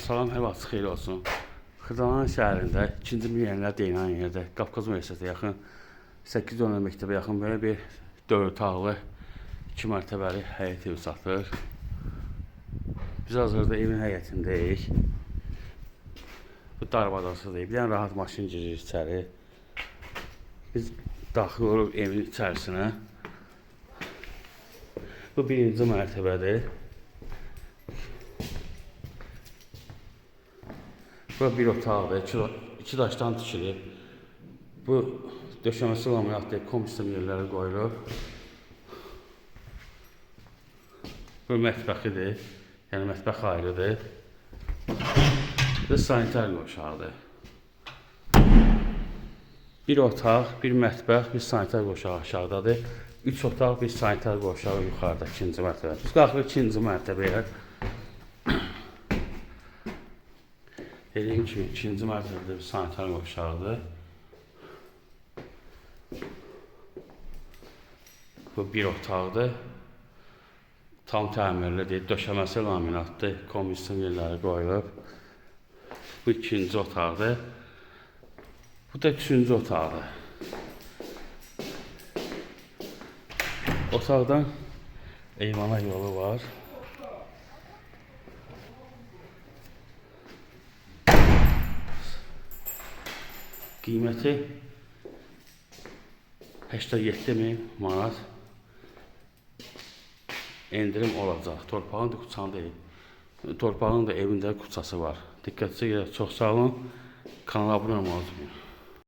Salam, hər vaxt xeyir olsun. Xırdalan şəhərində 2-ci milyonlar deyilən yerdə Qafqaz Universitetinə yaxın 8 dönəm məktəbə yaxın belə bir 4 otaqlı 2 mərtəbəli həyət evi satılır. Biz hazırda evin həyətindəyik. Bu darvazasıdır. Bir dənə rahat maşın girir içəri. Biz daxil oluruq evin içərisinə. Bu birinci mərtəbədir. Bura bir otaqdır, iki daşdan tikilib. Bu döşəməsi laminatdır, kompleks yerləri qoyulub. Bu mətbəxidir, yəni mətbəx ayrıdır. Bu sanitar qoşağıdır. Bir otaq, bir mətbəx, bir sanitar qoşağı aşağıdadır. 3 otaq, bir sanitar qoşağı yuxarıda, 2-ci mərtəbə. Biz qalxırıq 2-ci mərtəbəyə. Dediyim kimi 2-ci mərtəbədə bir sanitar qoşağıdır. Bu bir otaqdır. Tam təmirlidir, döşəməsi laminatdır, kompleks yerləri qoyulub. Bu 2-ci otaqdır. Bu da 3-cü otaqdır. Otaqdan eyvana yolu var. Qiyməti 87.000 manat endirim olacaq. Torpağın da kuçanı deyil. Torpağın da evində kuçası var. Diqqətinizi görə çox sağ olun. Kanala abunə olmayı unutmayın.